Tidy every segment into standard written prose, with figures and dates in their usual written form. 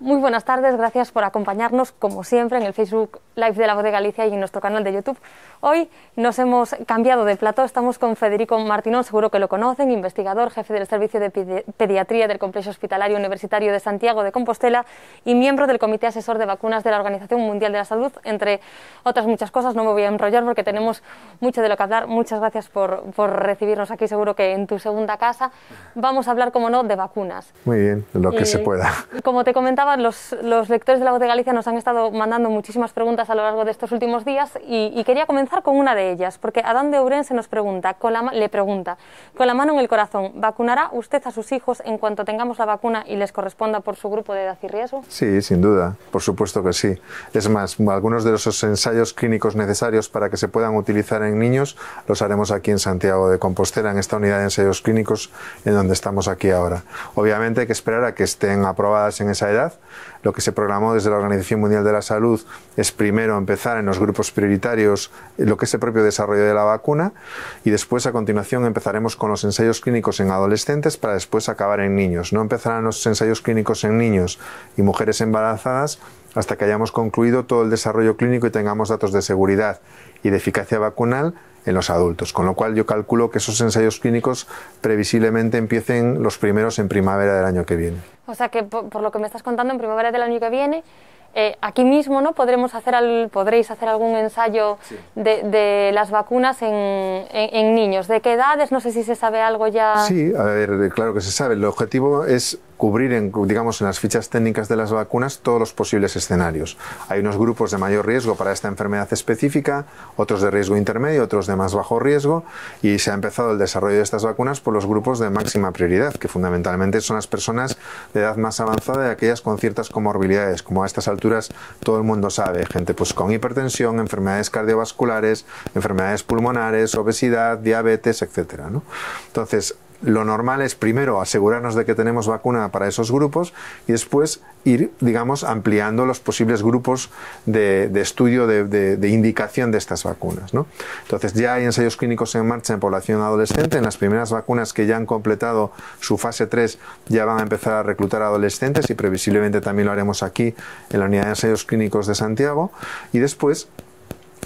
Muy buenas tardes, gracias por acompañarnos como siempre en el Facebook Live de La Voz de Galicia y en nuestro canal de YouTube. Hoy nos hemos cambiado de plató, estamos con Federico Martinón, seguro que lo conocen, investigador, jefe del Servicio de Pediatría del Complejo Hospitalario Universitario de Santiago de Compostela y miembro del Comité Asesor de Vacunas de la Organización Mundial de la Salud, entre otras muchas cosas. No me voy a enrollar porque tenemos mucho de lo que hablar. Muchas gracias por recibirnos aquí, seguro que en tu segunda casa. Vamos a hablar, como no, de vacunas. Muy bien, lo que se pueda. Como te comentaba, los lectores de La Voz de Galicia nos han estado mandando muchísimas preguntas a lo largo de estos últimos días y quería comenzar con una de ellas, porque Adán de Ourense nos pregunta, le pregunta, con la mano en el corazón, ¿vacunará usted a sus hijos en cuanto tengamos la vacuna y les corresponda por su grupo de edad y riesgo? Sí, sin duda, por supuesto que sí. Es más, algunos de los ensayos clínicos necesarios para que se puedan utilizar en niños los haremos aquí en Santiago de Compostela, en esta unidad de ensayos clínicos en donde estamos aquí ahora. Obviamente hay que esperar a que estén aprobadas en esa edad. Lo que se programó desde la Organización Mundial de la Salud es primero empezar en los grupos prioritarios lo que es el propio desarrollo de la vacuna y después a continuación empezaremos con los ensayos clínicos en adolescentes para después acabar en niños. No empezarán los ensayos clínicos en niños y mujeres embarazadas hasta que hayamos concluido todo el desarrollo clínico y tengamos datos de seguridad y de eficacia vacunal en los adultos, con lo cual yo calculo que esos ensayos clínicos previsiblemente empiecen los primeros en primavera del año que viene. O sea que, por lo que me estás contando, en primavera del año que viene, aquí mismo, ¿no? Podréis hacer algún ensayo de las vacunas en niños. ¿De qué edades? No sé si se sabe algo ya. Sí, a ver, claro que se sabe. El objetivo es cubrir, en las fichas técnicas de las vacunas todos los posibles escenarios. Hay unos grupos de mayor riesgo para esta enfermedad específica, otros de riesgo intermedio, otros de más bajo riesgo, y se ha empezado el desarrollo de estas vacunas por los grupos de máxima prioridad, que fundamentalmente son las personas de edad más avanzada y aquellas con ciertas comorbilidades, como a estas alturas todo el mundo sabe, gente pues con hipertensión, enfermedades cardiovasculares, enfermedades pulmonares, obesidad, diabetes, etcétera, ¿no? Entonces, lo normal es primero asegurarnos de que tenemos vacuna para esos grupos y después ir, ampliando los posibles grupos de estudio de indicación de estas vacunas, ¿no? Entonces ya hay ensayos clínicos en marcha en población adolescente. En las primeras vacunas que ya han completado su fase 3 ya van a empezar a reclutar adolescentes y previsiblemente también lo haremos aquí en la unidad de ensayos clínicos de Santiago y después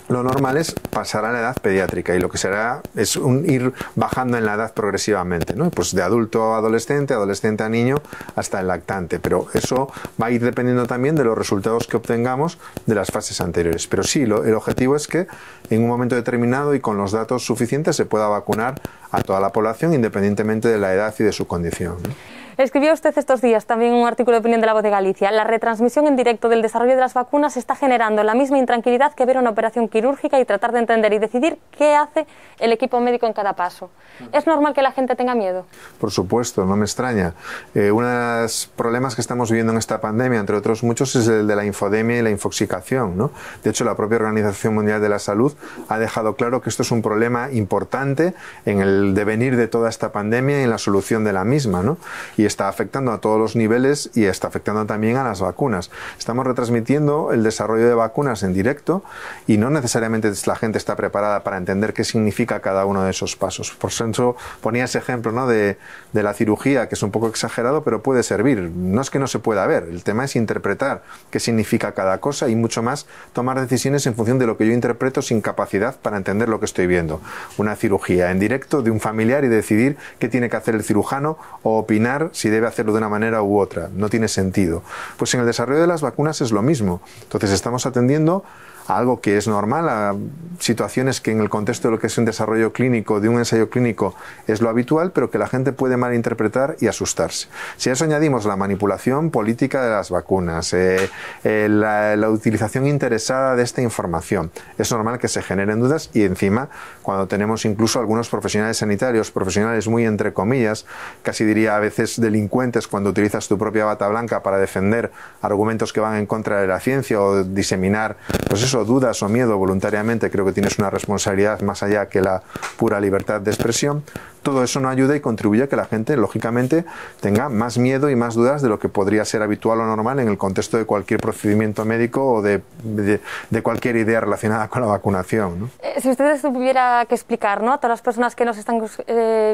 lo normal es pasar a la edad pediátrica y lo que será es ir bajando en la edad progresivamente, ¿no? Pues de adulto a adolescente, adolescente a niño, hasta el lactante. Pero eso va a ir dependiendo también de los resultados que obtengamos de las fases anteriores. Pero sí, el objetivo es que en un momento determinado y con los datos suficientes se pueda vacunar a toda la población independientemente de la edad y de su condición, ¿no? Escribió usted estos días también un artículo de opinión de La Voz de Galicia. La retransmisión en directo del desarrollo de las vacunas está generando la misma intranquilidad que ver una operación quirúrgica y tratar de entender y decidir qué hace el equipo médico en cada paso. ¿Es normal que la gente tenga miedo? Por supuesto, no me extraña. Uno de los problemas que estamos viviendo en esta pandemia, entre otros muchos, es el de la infodemia y la infoxicación, ¿no? De hecho, la propia Organización Mundial de la Salud ha dejado claro que esto es un problema importante en el devenir de toda esta pandemia y en la solución de la misma, ¿no? Y está afectando a todos los niveles y está afectando también a las vacunas. Estamos retransmitiendo el desarrollo de vacunas en directo y no necesariamente la gente está preparada para entender qué significa cada uno de esos pasos. Por eso ponía ese ejemplo, ¿no? de la cirugía, que es un poco exagerado, pero puede servir. No es que no se pueda ver, el tema es interpretar qué significa cada cosa y mucho más tomar decisiones en función de lo que yo interpreto sin capacidad para entender lo que estoy viendo. Una cirugía en directo de un familiar y decidir qué tiene que hacer el cirujano o opinar si debe hacerlo de una manera u otra. No tiene sentido. Pues en el desarrollo de las vacunas es lo mismo. Entonces estamos atendiendo a algo que es normal, a situaciones que en el contexto de lo que es un desarrollo clínico, de un ensayo clínico, es lo habitual, pero que la gente puede malinterpretar y asustarse. Si a eso añadimos la manipulación política de las vacunas, la utilización interesada de esta información, es normal que se generen dudas y encima, cuando tenemos incluso algunos profesionales sanitarios, profesionales muy entre comillas, casi diría a veces delincuentes, cuando utilizas tu propia bata blanca para defender argumentos que van en contra de la ciencia o diseminar, pues eso, dudas o miedo voluntariamente, creo que tienes una responsabilidad más allá que la pura libertad de expresión, todo eso no ayuda y contribuye a que la gente, lógicamente, tenga más miedo y más dudas de lo que podría ser habitual o normal en el contexto de cualquier procedimiento médico o de cualquier idea relacionada con la vacunación, ¿no? Si ustedes tuviera que explicar, ¿no?, a todas las personas que nos están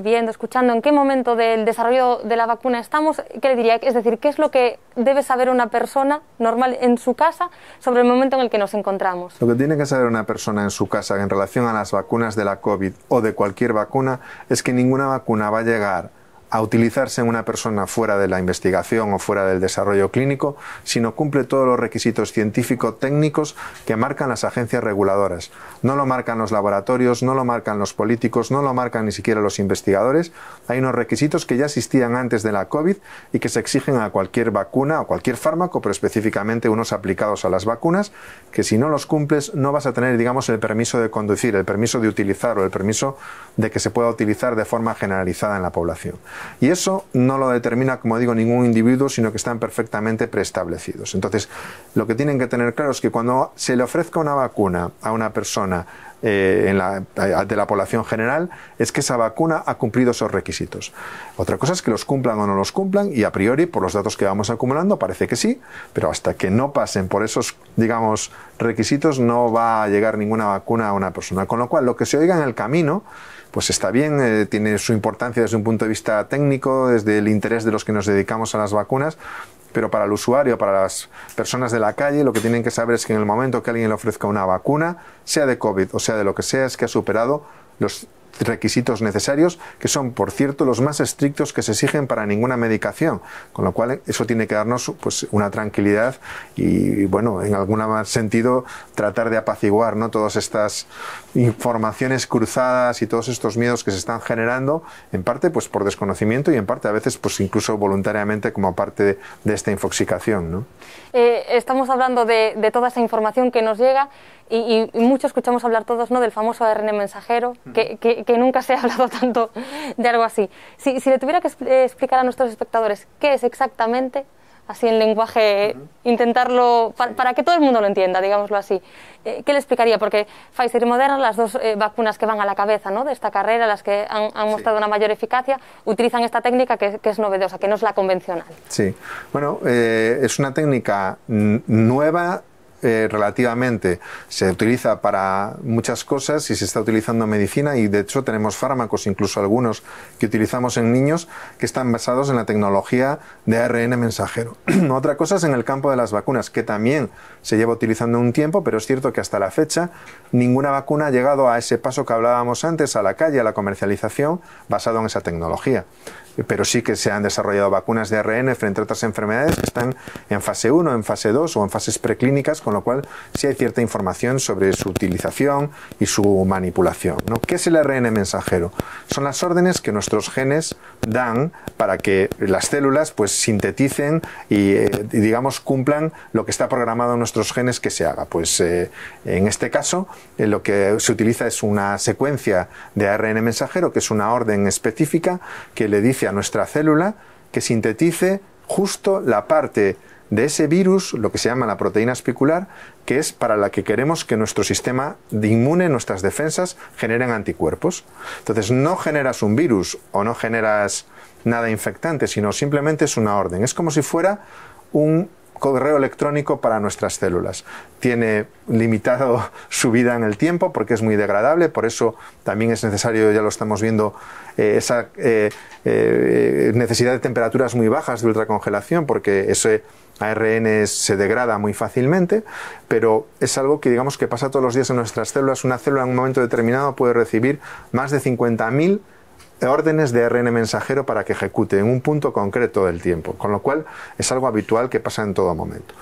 viendo, escuchando, en qué momento del desarrollo de la vacuna estamos, ¿qué le diría? Es decir, ¿qué es lo que debe saber una persona normal en su casa sobre el momento en el que nos encontramos? Lo que tiene que saber una persona en su casa en relación a las vacunas de la COVID o de cualquier vacuna es que ninguna vacuna va a llegar a utilizarse en una persona fuera de la investigación o fuera del desarrollo clínico si no cumple todos los requisitos científico-técnicos que marcan las agencias reguladoras. No lo marcan los laboratorios, no lo marcan los políticos, no lo marcan ni siquiera los investigadores. Hay unos requisitos que ya existían antes de la COVID y que se exigen a cualquier vacuna o cualquier fármaco, pero específicamente unos aplicados a las vacunas, que si no los cumples no vas a tener, digamos, el permiso de conducir, el permiso de utilizar o el permiso de que se pueda utilizar de forma generalizada en la población. Y eso no lo determina, como digo, ningún individuo, sino que están perfectamente preestablecidos. Entonces, lo que tienen que tener claro es que cuando se le ofrezca una vacuna a una persona de la población general, es que esa vacuna ha cumplido esos requisitos. Otra cosa es que los cumplan o no los cumplan, y a priori, por los datos que vamos acumulando, parece que sí, pero hasta que no pasen por esos, digamos, requisitos, no va a llegar ninguna vacuna a una persona. Con lo cual, lo que se oiga en el camino, pues está bien, tiene su importancia desde un punto de vista técnico, desde el interés de los que nos dedicamos a las vacunas, pero para el usuario, para las personas de la calle, lo que tienen que saber es que en el momento que alguien le ofrezca una vacuna, sea de COVID o sea de lo que sea, es que ha superado los requisitos necesarios, que son, por cierto, los más estrictos que se exigen para ninguna medicación, con lo cual eso tiene que darnos, pues, una tranquilidad y, bueno, en algún sentido tratar de apaciguar, ¿no?, todas estas informaciones cruzadas y todos estos miedos que se están generando, en parte pues por desconocimiento y en parte a veces pues incluso voluntariamente como parte de esta infoxicación, ¿no? Estamos hablando de toda esa información que nos llega y mucho escuchamos hablar todos, ¿no?, del famoso ARN mensajero, que nunca se ha hablado tanto de algo así. Si le tuviera que explicar a nuestros espectadores qué es exactamente, así en lenguaje, intentarlo, para que todo el mundo lo entienda, digámoslo así, ¿qué le explicaría? Porque Pfizer y Moderna, las dos vacunas que van a la cabeza, ¿no?, de esta carrera, las que han mostrado una mayor eficacia, utilizan esta técnica que es novedosa, que no es la convencional. Sí, bueno, es una técnica nueva. Relativamente se utiliza para muchas cosas y se está utilizando en medicina, y de hecho tenemos fármacos, incluso algunos que utilizamos en niños, que están basados en la tecnología de ARN mensajero. Otra cosa es en el campo de las vacunas, que también se lleva utilizando un tiempo, pero es cierto que hasta la fecha ninguna vacuna ha llegado a ese paso que hablábamos antes, a la calle, a la comercialización, basado en esa tecnología. Pero sí que se han desarrollado vacunas de ARN frente a otras enfermedades que están en fase 1, en fase 2 o en fases preclínicas, con lo cual sí hay cierta información sobre su utilización y su manipulación, ¿no? ¿Qué es el ARN mensajero? Son las órdenes que nuestros genes dan para que las células pues sinteticen y digamos cumplan lo que está programado en nuestros genes que se haga. Pues en este caso lo que se utiliza es una secuencia de ARN mensajero, que es una orden específica que le dice a nuestra célula que sintetice justo la parte de ese virus, lo que se llama la proteína espicular, que es para la que queremos que nuestro sistema inmune, nuestras defensas, generen anticuerpos. Entonces no generas un virus o no generas nada infectante, sino simplemente es una orden. Es como si fuera un correo electrónico para nuestras células. Tiene limitado su vida en el tiempo porque es muy degradable, por eso también es necesario, ya lo estamos viendo, esa necesidad de temperaturas muy bajas de ultracongelación, porque ese ARN se degrada muy fácilmente, pero es algo que digamos que pasa todos los días en nuestras células. Una célula en un momento determinado puede recibir más de 50.000 órdenes de ARN mensajero para que ejecute en un punto concreto del tiempo, con lo cual es algo habitual que pasa en todo momento.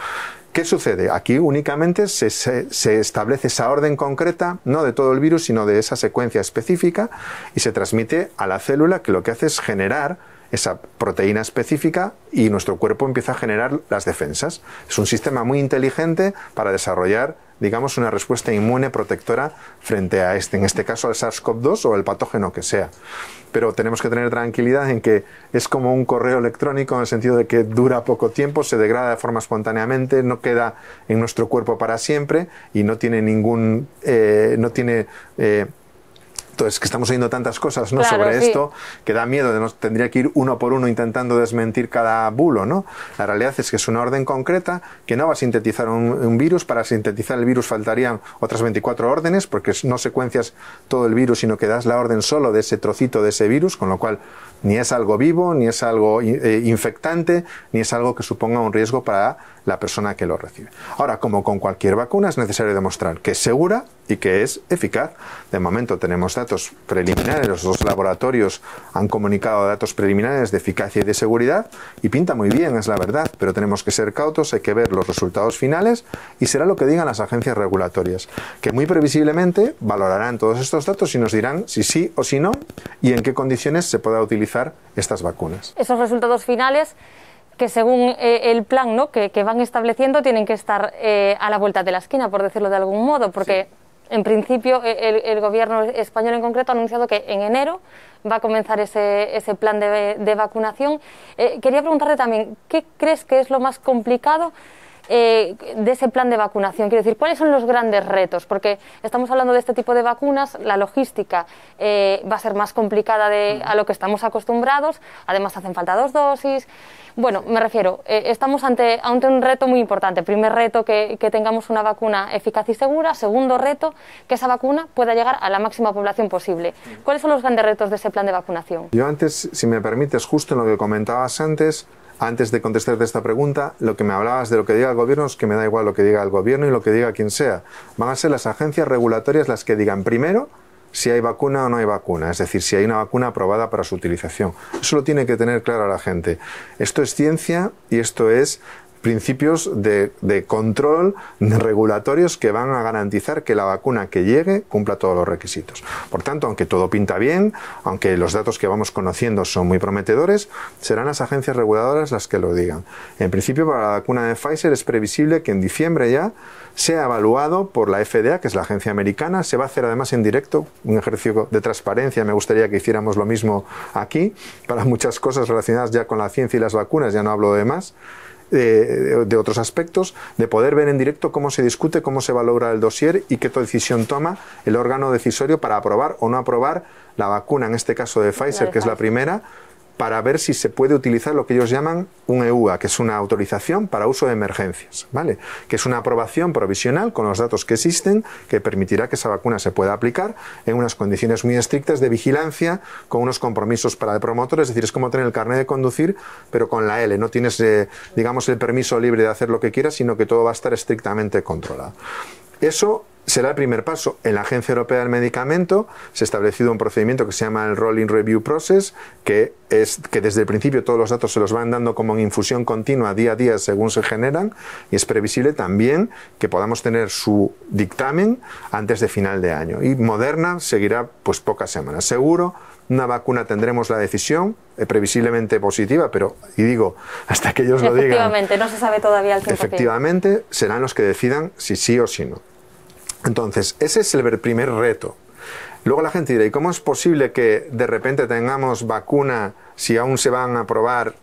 ¿Qué sucede? Aquí únicamente se establece esa orden concreta, no de todo el virus, sino de esa secuencia específica, y se transmite a la célula, que lo que hace es generar esa proteína específica y nuestro cuerpo empieza a generar las defensas. Es un sistema muy inteligente para desarrollar, digamos, una respuesta inmune protectora frente a en este caso al SARS-CoV-2 o el patógeno que sea. Pero tenemos que tener tranquilidad en que es como un correo electrónico, en el sentido de que dura poco tiempo, se degrada de forma espontáneamente, no queda en nuestro cuerpo para siempre y no tiene Entonces, que estamos oyendo tantas cosas, ¿no?, claro, sobre sí. esto, que da miedo, tendría que ir uno por uno intentando desmentir cada bulo, ¿no? La realidad es que es una orden concreta, que no va a sintetizar un virus. Para sintetizar el virus faltarían otras 24 órdenes, porque no secuencias todo el virus, sino que das la orden solo de ese trocito de ese virus, con lo cual ni es algo vivo, ni es algo infectante, ni es algo que suponga un riesgo para la persona que lo recibe. Ahora, como con cualquier vacuna, es necesario demostrar que es segura y que es eficaz. De momento tenemos datos preliminares, los dos laboratorios han comunicado datos preliminares de eficacia y de seguridad, y pinta muy bien, es la verdad, pero tenemos que ser cautos, hay que ver los resultados finales, y será lo que digan las agencias regulatorias, que muy previsiblemente valorarán todos estos datos y nos dirán si sí o si no, y en qué condiciones se pueda utilizar estas vacunas. Esos resultados finales, que según el plan, ¿no?, que van estableciendo, tienen que estar a la vuelta de la esquina, por decirlo de algún modo, porque sí, en principio el gobierno español en concreto ha anunciado que en enero va a comenzar ese plan de vacunación. Quería preguntarte también, ¿qué crees que es lo más complicado de ese plan de vacunación? Quiero decir, ¿cuáles son los grandes retos? Porque estamos hablando de este tipo de vacunas, la logística va a ser más complicada a lo que estamos acostumbrados, además hacen falta 2 dosis. Bueno, me refiero, estamos ante un reto muy importante. Primer reto, que tengamos una vacuna eficaz y segura. Segundo reto, que esa vacuna pueda llegar a la máxima población posible. ¿Cuáles son los grandes retos de ese plan de vacunación? Yo antes, si me permites, justo en lo que comentabas antes de contestarte esta pregunta, lo que me hablabas de lo que diga el gobierno, es que me da igual lo que diga el gobierno y lo que diga quien sea. Van a ser las agencias regulatorias las que digan primero si hay vacuna o no hay vacuna, es decir, si hay una vacuna aprobada para su utilización. Eso lo tiene que tener claro la gente. Esto es ciencia y esto es principios de control regulatorios que van a garantizar que la vacuna que llegue cumpla todos los requisitos. Por tanto, aunque todo pinta bien, aunque los datos que vamos conociendo son muy prometedores, serán las agencias reguladoras las que lo digan. En principio, para la vacuna de Pfizer es previsible que en diciembre ya sea evaluado por la FDA, que es la agencia americana. Se va a hacer además en directo, un ejercicio de transparencia. Me gustaría que hiciéramos lo mismo aquí, para muchas cosas relacionadas ya con la ciencia y las vacunas, ya no hablo de más. De otros aspectos, de poder ver en directo cómo se discute, cómo se valora el dossier y qué decisión toma el órgano decisorio para aprobar o no aprobar la vacuna, en este caso de Pfizer, que es la primera, para ver si se puede utilizar lo que ellos llaman un EUA, que es una autorización para uso de emergencias, ¿vale? Que es una aprobación provisional con los datos que existen, que permitirá que esa vacuna se pueda aplicar en unas condiciones muy estrictas de vigilancia, con unos compromisos para el promotor. Es decir, es como tener el carnet de conducir, pero con la L. No tienes, digamos, el permiso libre de hacer lo que quieras, sino que todo va a estar estrictamente controlado. Eso será el primer paso. En la Agencia Europea del Medicamento se ha establecido un procedimiento que se llama el Rolling Review Process, que es que desde el principio todos los datos se los van dando como en infusión continua día a día según se generan, y es previsible también que podamos tener su dictamen antes de final de año. Y Moderna seguirá pues pocas semanas. Seguro, una vacuna tendremos la decisión, previsiblemente positiva, pero, y digo, hasta que ellos lo digan. Efectivamente, no se sabe todavía al 100%. Efectivamente, serán los que decidan si sí o si no. Entonces, ese es el primer reto. Luego la gente dirá, ¿y cómo es posible que de repente tengamos vacuna si aún se van a aprobar,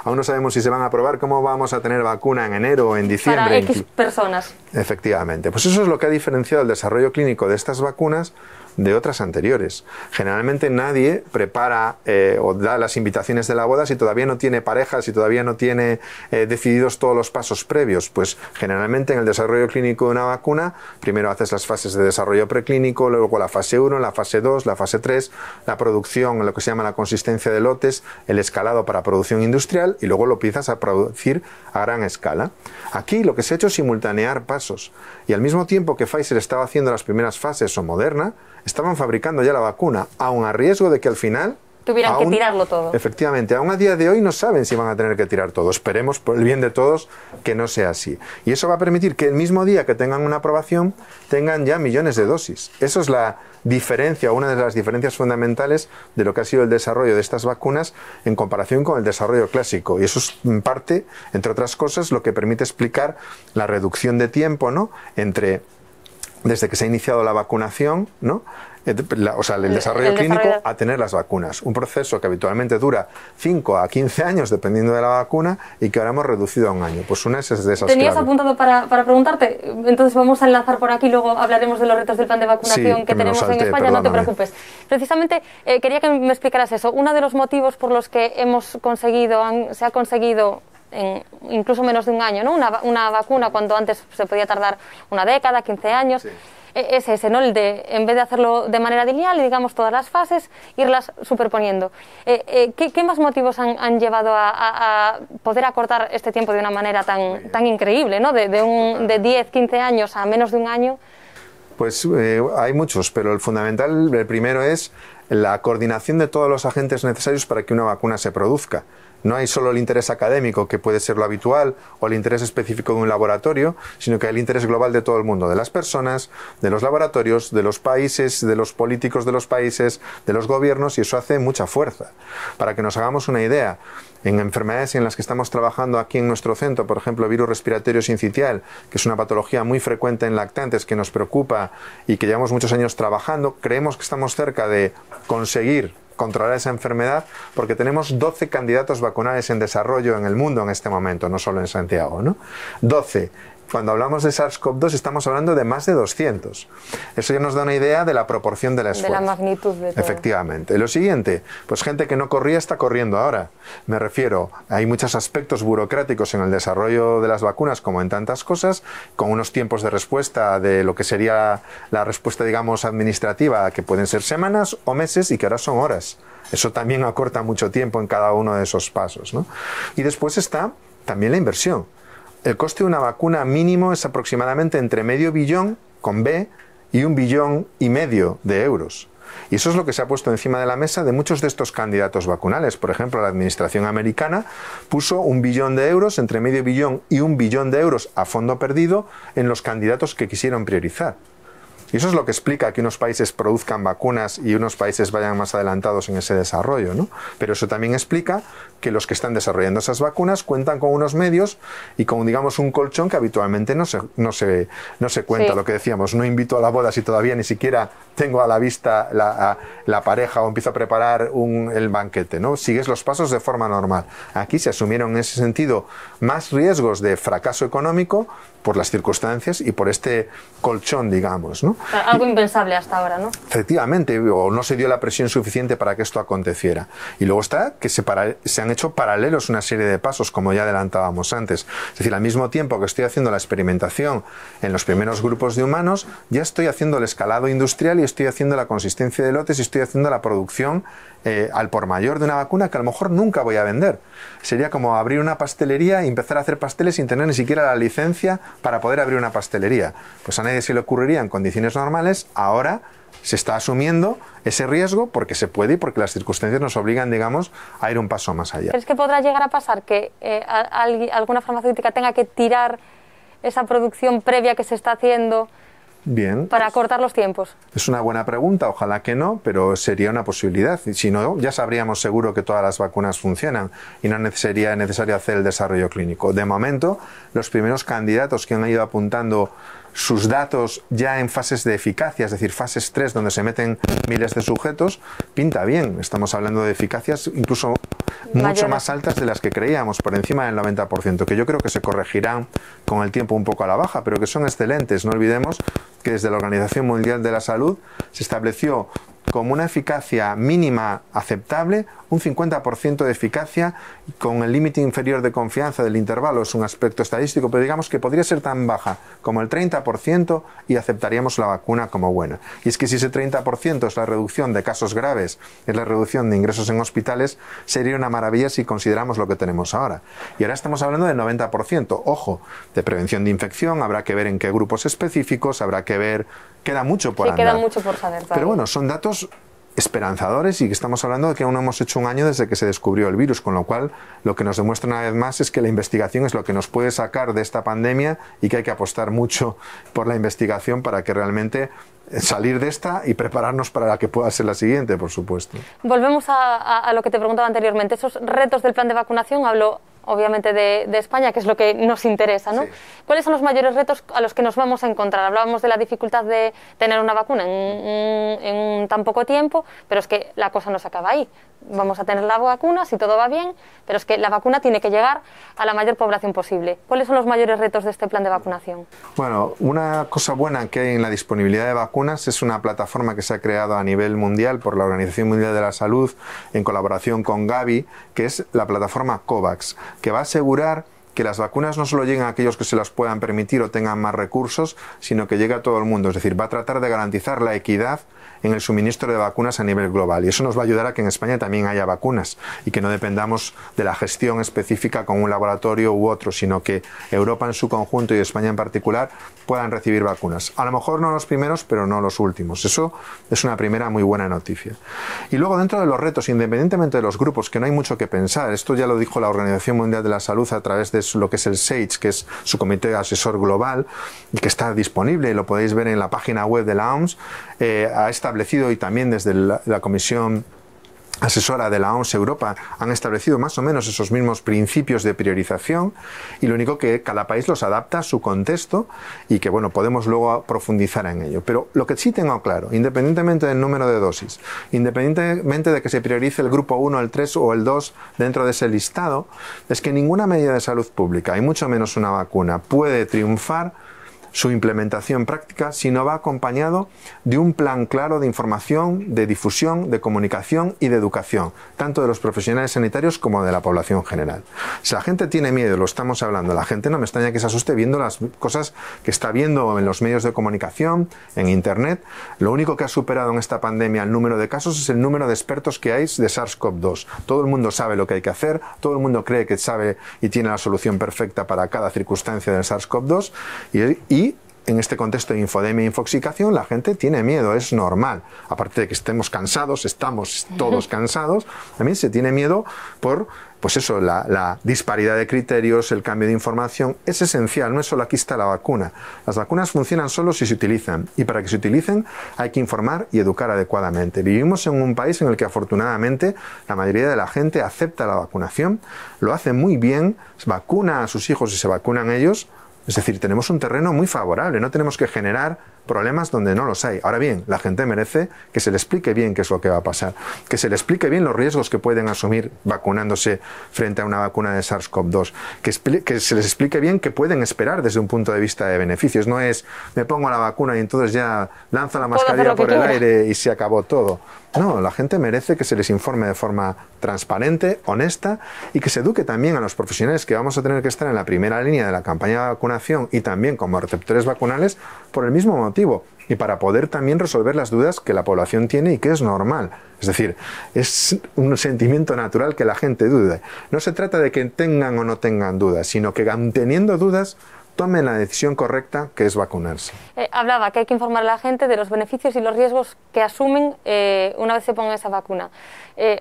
aún no sabemos si se van a aprobar, cómo vamos a tener vacuna en enero o en diciembre? Para X personas. Efectivamente. Pues eso es lo que ha diferenciado el desarrollo clínico de estas vacunas de otras anteriores. Generalmente nadie prepara o da las invitaciones de la boda si todavía no tiene pareja, si todavía no tiene decididos todos los pasos previos. Pues generalmente en el desarrollo clínico de una vacuna, primero haces las fases de desarrollo preclínico, luego la fase 1, la fase 2, la fase 3, la producción, lo que se llama la consistencia de lotes, el escalado para producción industrial, y luego lo empiezas a producir a gran escala. Aquí lo que se ha hecho es simultanear pasos, y al mismo tiempo que Pfizer estaba haciendo las primeras fases, o Moderna, estaban fabricando ya la vacuna, aun a riesgo de que al final tuvieran que tirarlo todo. Efectivamente, aún a día de hoy no saben si van a tener que tirar todo. Esperemos, por el bien de todos, que no sea así. Y eso va a permitir que el mismo día que tengan una aprobación, tengan ya millones de dosis. Eso es la diferencia, una de las diferencias fundamentales de lo que ha sido el desarrollo de estas vacunas en comparación con el desarrollo clásico. Y eso es en parte, entre otras cosas, lo que permite explicar la reducción de tiempo, ¿no?, entre desde que se ha iniciado la vacunación, ¿no? O sea, el desarrollo clínico a tener las vacunas. Un proceso que habitualmente dura 5 a 15 años, dependiendo de la vacuna, y que ahora hemos reducido a un año. Pues una es de esas Tenías claves. apuntado para preguntarte, entonces vamos a enlazar por aquí, luego hablaremos de los retos del plan de vacunación que tenemos en España, perdóname. No te preocupes. Precisamente quería que me explicaras eso. Uno de los motivos por los que se ha conseguido en incluso menos de un año, ¿no? Una vacuna, cuando antes se podía tardar una década, 15 años. Sí. Es ese, ¿no? El de, en vez de hacerlo de manera lineal, digamos, todas las fases, irlas superponiendo. ¿Qué más motivos han llevado a poder acortar este tiempo de una manera tan increíble, ¿no? De 10, 15 años a menos de un año? Pues hay muchos, pero el fundamental, el primero es la coordinación de todos los agentes necesarios para que una vacuna se produzca. No hay solo el interés académico, que puede ser lo habitual, o el interés específico de un laboratorio, sino que hay el interés global de todo el mundo, de las personas, de los laboratorios, de los países, de los políticos de los países, de los gobiernos, y eso hace mucha fuerza. Para que nos hagamos una idea, en enfermedades en las que estamos trabajando aquí en nuestro centro, por ejemplo, virus respiratorio sincitial, que es una patología muy frecuente en lactantes que nos preocupa y que llevamos muchos años trabajando, creemos que estamos cerca de conseguir controlar esa enfermedad porque tenemos 12 candidatos vacunales en desarrollo en el mundo en este momento, no solo en Santiago, ¿no? 12. Cuando hablamos de SARS-CoV-2 estamos hablando de más de 200. Eso ya nos da una idea de la proporción del esfuerzo. De la magnitud de todo. Efectivamente. Lo siguiente, pues gente que no corría está corriendo ahora. Me refiero, hay muchos aspectos burocráticos en el desarrollo de las vacunas, como en tantas cosas, con unos tiempos de respuesta de lo que sería la respuesta, digamos, administrativa, que pueden ser semanas o meses y que ahora son horas. Eso también acorta mucho tiempo en cada uno de esos pasos, ¿no? Y después está también la inversión. El coste de una vacuna mínimo es aproximadamente entre medio billón, con B, y 1,5 billones de euros. Y eso es lo que se ha puesto encima de la mesa de muchos de estos candidatos vacunales. Por ejemplo, la administración americana puso 1 billón de euros, entre medio billón y 1 billón de euros a fondo perdido, en los candidatos que quisieron priorizar. Y eso es lo que explica que unos países produzcan vacunas y unos países vayan más adelantados en ese desarrollo, ¿no? Pero eso también explica que los que están desarrollando esas vacunas cuentan con unos medios y con, digamos, un colchón que habitualmente no se cuenta. Sí. Lo que decíamos, no invito a la boda si todavía ni siquiera tengo a la vista la pareja o empiezo a preparar el banquete, ¿no? Sigues los pasos de forma normal. Aquí se asumieron en ese sentido más riesgos de fracaso económico por las circunstancias y por este colchón, digamos, ¿no? Algo impensable hasta ahora, ¿no? Efectivamente, o no se dio la presión suficiente para que esto aconteciera. Y luego está que se han hecho paralelos una serie de pasos, como ya adelantábamos antes. Es decir, al mismo tiempo que estoy haciendo la experimentación en los primeros grupos de humanos, ya estoy haciendo el escalado industrial y estoy haciendo la consistencia de lotes y estoy haciendo la producción al por mayor de una vacuna que a lo mejor nunca voy a vender. Sería como abrir una pastelería y empezar a hacer pasteles sin tener ni siquiera la licencia para poder abrir una pastelería. Pues a nadie se le ocurriría en condiciones normales. Ahora se está asumiendo ese riesgo porque se puede y porque las circunstancias nos obligan, digamos, a ir un paso más allá. ¿Crees que podrá llegar a pasar que alguna farmacéutica tenga que tirar esa producción previa que se está haciendo? Bien. Para acortar los tiempos. Es una buena pregunta, ojalá que no, pero sería una posibilidad. Y si no, ya sabríamos seguro que todas las vacunas funcionan y no sería necesario hacer el desarrollo clínico. De momento, los primeros candidatos que han ido apuntando sus datos ya en fases de eficacia, es decir, fases 3, donde se meten miles de sujetos, pinta bien. Estamos hablando de eficacias incluso mucho más altas de las que creíamos, por encima del 90%, que yo creo que se corregirán con el tiempo un poco a la baja, pero que son excelentes. No olvidemos que desde la Organización Mundial de la Salud se estableció como una eficacia mínima aceptable, un 50% de eficacia con el límite inferior de confianza del intervalo, es un aspecto estadístico, pero digamos que podría ser tan baja como el 30% y aceptaríamos la vacuna como buena. Y es que si ese 30% es la reducción de casos graves, es la reducción de ingresos en hospitales, sería una maravilla si consideramos lo que tenemos ahora. Y ahora estamos hablando del 90%, ojo, de prevención de infección, habrá que ver en qué grupos específicos, habrá que ver, queda mucho por andar. Queda mucho por saber todavía. Pero bueno, son datos esperanzadores y que estamos hablando de que aún no hemos hecho un año desde que se descubrió el virus, con lo cual lo que nos demuestra una vez más es que la investigación es lo que nos puede sacar de esta pandemia y que hay que apostar mucho por la investigación para que realmente salir de esta y prepararnos para la que pueda ser la siguiente, por supuesto. Volvemos a lo que te preguntaba anteriormente, esos retos del plan de vacunación, hablo obviamente de España, que es lo que nos interesa, ¿no? Sí. ¿Cuáles son los mayores retos a los que nos vamos a encontrar? Hablábamos de la dificultad de tener una vacuna en tan poco tiempo, pero es que la cosa no se acaba ahí. Vamos a tener la vacuna si todo va bien, pero es que la vacuna tiene que llegar a la mayor población posible. ¿Cuáles son los mayores retos de este plan de vacunación? Bueno, una cosa buena que hay en la disponibilidad de vacunas es una plataforma que se ha creado a nivel mundial por la Organización Mundial de la Salud en colaboración con Gavi, que es la plataforma COVAX, que va a asegurar que las vacunas no solo lleguen a aquellos que se las puedan permitir o tengan más recursos, sino que llegue a todo el mundo. Es decir, va a tratar de garantizar la equidad en el suministro de vacunas a nivel global. Y eso nos va a ayudar a que en España también haya vacunas y que no dependamos de la gestión específica con un laboratorio u otro, sino que Europa en su conjunto y España en particular puedan recibir vacunas. A lo mejor no los primeros, pero no los últimos. Eso es una primera muy buena noticia. Y luego, dentro de los retos, independientemente de los grupos, que no hay mucho que pensar, esto ya lo dijo la Organización Mundial de la Salud a través de lo que es el SAGE, que es su comité asesor global y que está disponible, lo podéis ver en la página web de la OMS, ha establecido, y también desde la Comisión Asesora de la OMS Europa han establecido más o menos esos mismos principios de priorización, y lo único que cada país los adapta a su contexto y que, bueno, podemos luego profundizar en ello. Pero lo que sí tengo claro, independientemente del número de dosis, independientemente de que se priorice el grupo 1, el 3 o el 2 dentro de ese listado, es que ninguna medida de salud pública, y mucho menos una vacuna, puede triunfar su implementación práctica si no va acompañado de un plan claro de información, de difusión, de comunicación y de educación, tanto de los profesionales sanitarios como de la población general. Si la gente tiene miedo, lo estamos hablando, la gente no me extraña que se asuste viendo las cosas que está viendo en los medios de comunicación, en Internet. Lo único que ha superado en esta pandemia el número de casos es el número de expertos que hay de SARS-CoV-2. Todo el mundo sabe lo que hay que hacer, todo el mundo cree que sabe y tiene la solución perfecta para cada circunstancia del SARS-CoV-2 y en este contexto de infodemia e infoxicación la gente tiene miedo, es normal. Aparte de que estemos cansados, estamos todos cansados, también se tiene miedo por, pues eso, la disparidad de criterios, el cambio de información. Es esencial, no es solo aquí está la vacuna. Las vacunas funcionan solo si se utilizan, y para que se utilicen hay que informar y educar adecuadamente. Vivimos en un país en el que afortunadamente la mayoría de la gente acepta la vacunación, lo hace muy bien, vacuna a sus hijos y se vacunan ellos. Es decir, tenemos un terreno muy favorable, no tenemos que generar problemas donde no los hay. Ahora bien, la gente merece que se le explique bien qué es lo que va a pasar, que se le explique bien los riesgos que pueden asumir vacunándose frente a una vacuna de SARS-CoV-2, que se les explique bien qué pueden esperar desde un punto de vista de beneficios. No es, me pongo la vacuna y entonces ya lanzo la mascarilla por el aire y se acabó todo. No, la gente merece que se les informe de forma transparente, honesta, y que se eduque también a los profesionales que vamos a tener que estar en la primera línea de la campaña de vacunación y también como receptores vacunales por el mismo motivo, y para poder también resolver las dudas que la población tiene y que es normal. Es decir, es un sentimiento natural que la gente dude. No se trata de que tengan o no tengan dudas, sino que teniendo dudas tomen la decisión correcta, que es vacunarse. Hablaba que hay que informar a la gente de los beneficios y los riesgos que asumen una vez se pongan esa vacuna.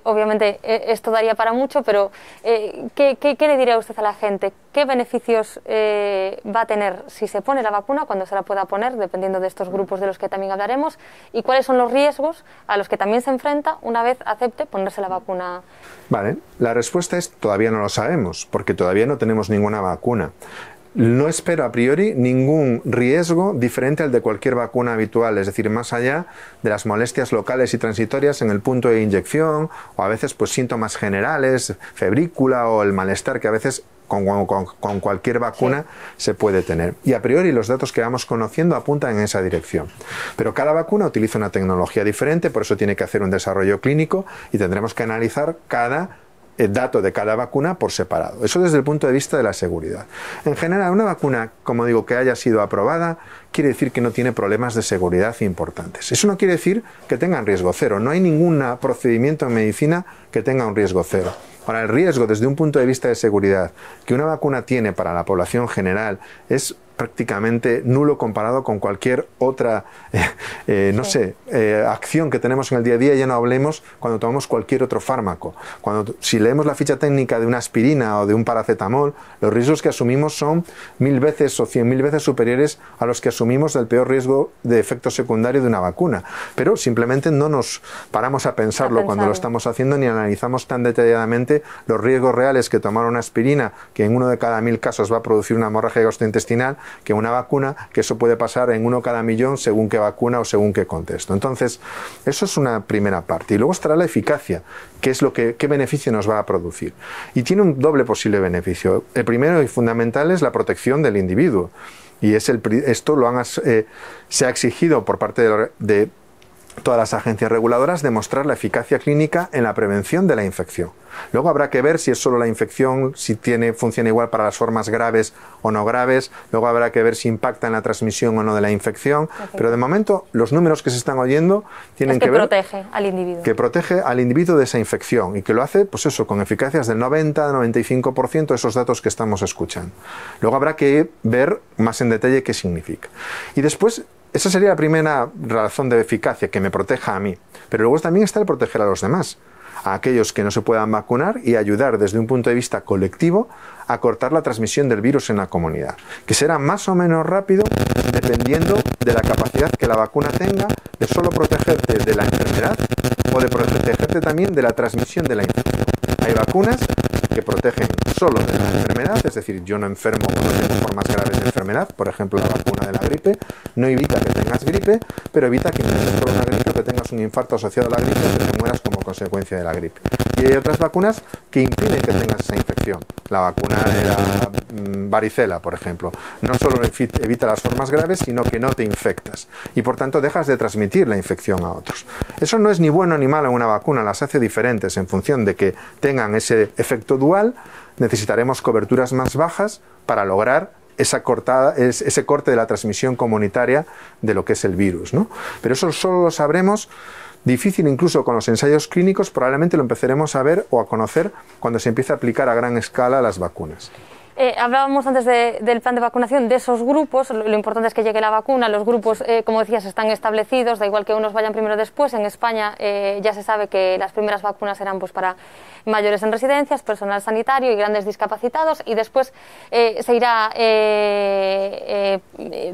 Obviamente esto daría para mucho, pero ¿qué le diría usted a la gente? ¿Qué beneficios va a tener si se pone la vacuna, cuando se la pueda poner, dependiendo de estos grupos de los que también hablaremos? ¿Y cuáles son los riesgos a los que también se enfrenta una vez acepte ponerse la vacuna? Vale, la respuesta es todavía no lo sabemos, porque todavía no tenemos ninguna vacuna. No espero a priori ningún riesgo diferente al de cualquier vacuna habitual, es decir, más allá de las molestias locales y transitorias en el punto de inyección, o a veces pues síntomas generales, febrícula o el malestar que a veces con cualquier vacuna se puede tener. Y a priori los datos que vamos conociendo apuntan en esa dirección. Pero cada vacuna utiliza una tecnología diferente, por eso tiene que hacer un desarrollo clínico y tendremos que analizar cada dato de cada vacuna por separado. Eso desde el punto de vista de la seguridad. En general, una vacuna, como digo, que haya sido aprobada, quiere decir que no tiene problemas de seguridad importantes. Eso no quiere decir que tengan riesgo cero. No hay ningún procedimiento en medicina que tenga un riesgo cero. Ahora, el riesgo desde un punto de vista de seguridad que una vacuna tiene para la población general es prácticamente nulo comparado con cualquier otra acción que tenemos en el día a día. Ya no hablemos cuando tomamos cualquier otro fármaco. Si leemos la ficha técnica de una aspirina o de un paracetamol, los riesgos que asumimos son 1000 veces o 100.000 veces superiores a los que asumimos del peor riesgo de efecto secundario de una vacuna. Pero simplemente no nos paramos a pensarlo cuando lo estamos haciendo, ni analizamos tan detalladamente los riesgos reales que tomar una aspirina, que en uno de cada 1000 casos va a producir una hemorragia gastrointestinal, que una vacuna, que eso puede pasar en uno cada millón según qué vacuna o según qué contexto. Entonces, eso es una primera parte. Y luego estará la eficacia, que es qué beneficio nos va a producir. Y tiene un doble posible beneficio. El primero y fundamental es la protección del individuo. Y esto se ha exigido por parte de todas las agencias reguladoras, demostrar la eficacia clínica en la prevención de la infección. Luego habrá que ver si es solo la infección, si funciona igual para las formas graves o no graves. Luego habrá que ver si impacta en la transmisión o no de la infección. Pero de momento los números que se están oyendo tienen que ver protege al individuo. Que protege al individuo de esa infección y que lo hace, pues eso, con eficacias del 90-95%, esos datos que estamos escuchando. Luego habrá que ver más en detalle qué significa. Y después, esa sería la primera razón de eficacia, que me proteja a mí. Pero luego también está el proteger a los demás, a aquellos que no se puedan vacunar, y ayudar desde un punto de vista colectivo a cortar la transmisión del virus en la comunidad, que será más o menos rápido dependiendo de la capacidad que la vacuna tenga de solo protegerte de la enfermedad o de protegerte también de la transmisión de la infección. Hay vacunas que protegen solo de la enfermedad, es decir, yo no enfermo o no tengo formas graves de enfermedad. Por ejemplo, la vacuna de la gripe no evita que tengas gripe, pero evita que por una gripe, que tengas un infarto asociado a la gripe, o que te mueras como consecuencia de la gripe. Y hay otras vacunas que impiden que tengas esa infección. La vacuna de la varicela, por ejemplo, no solo evita las formas graves, sino que no te infectas y por tanto dejas de transmitir la infección a otros. Eso no es ni bueno ni malo en una vacuna, las hace diferentes en función de que tengan ese efecto dual. Necesitaremos coberturas más bajas para lograr ese corte de la transmisión comunitaria de lo que es el virus, ¿no? Pero eso solo lo sabremos, difícil incluso con los ensayos clínicos, probablemente lo empezaremos a ver o a conocer cuando se empiece a aplicar a gran escala las vacunas. Hablábamos antes del plan de vacunación de esos grupos. Lo importante es que llegue la vacuna. Los grupos, como decías, están establecidos, da igual que unos vayan primero o después. En España ya se sabe que las primeras vacunas serán pues para mayores en residencias, personal sanitario y grandes discapacitados, y después se irá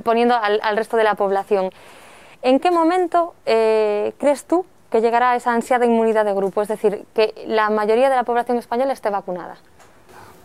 poniendo al resto de la población. ¿En qué momento crees tú que llegará esa ansiada inmunidad de grupo? Es decir, que la mayoría de la población española esté vacunada.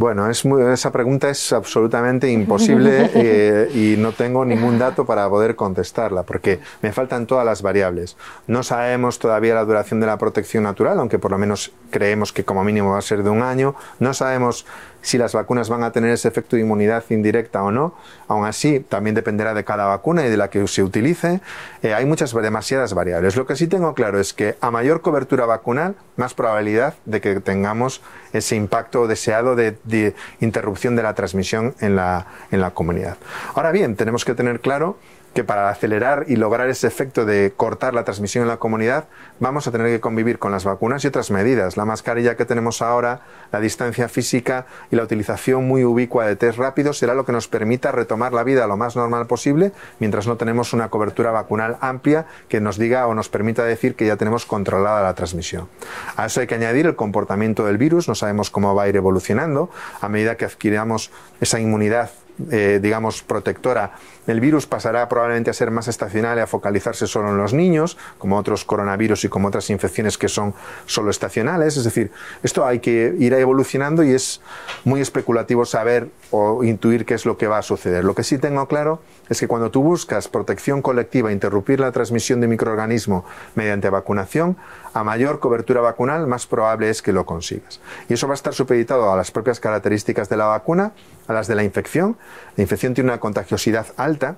Bueno, esa pregunta es absolutamente imposible y no tengo ningún dato para poder contestarla, porque me faltan todas las variables. No sabemos todavía la duración de la protección natural, aunque por lo menos creemos que como mínimo va a ser de 1 año. No sabemos si las vacunas van a tener ese efecto de inmunidad indirecta o no. Aún así, también dependerá de cada vacuna y de la que se utilice. Hay demasiadas variables. Lo que sí tengo claro es que a mayor cobertura vacunal, más probabilidad de que tengamos ese impacto deseado de interrupción de la transmisión en la comunidad. Ahora bien, tenemos que tener claro que para acelerar y lograr ese efecto de cortar la transmisión en la comunidad, vamos a tener que convivir con las vacunas y otras medidas. La mascarilla que tenemos ahora, la distancia física y la utilización muy ubicua de test rápidos será lo que nos permita retomar la vida lo más normal posible, mientras no tenemos una cobertura vacunal amplia que nos diga o nos permita decir que ya tenemos controlada la transmisión. A eso hay que añadir el comportamiento del virus. No sabemos cómo va a ir evolucionando. A medida que adquiramos esa inmunidad digamos protectora, el virus pasará probablemente a ser más estacional y a focalizarse solo en los niños, como otros coronavirus y como otras infecciones que son solo estacionales. Es decir, esto hay que ir evolucionando y es muy especulativo saber o intuir qué es lo que va a suceder. Lo que sí tengo claro es que cuando tú buscas protección colectiva, interrumpir la transmisión de microorganismo mediante vacunación, a mayor cobertura vacunal, más probable es que lo consigas. Y eso va a estar supeditado a las propias características de la vacuna, a las de la infección. La infección tiene una contagiosidad alta,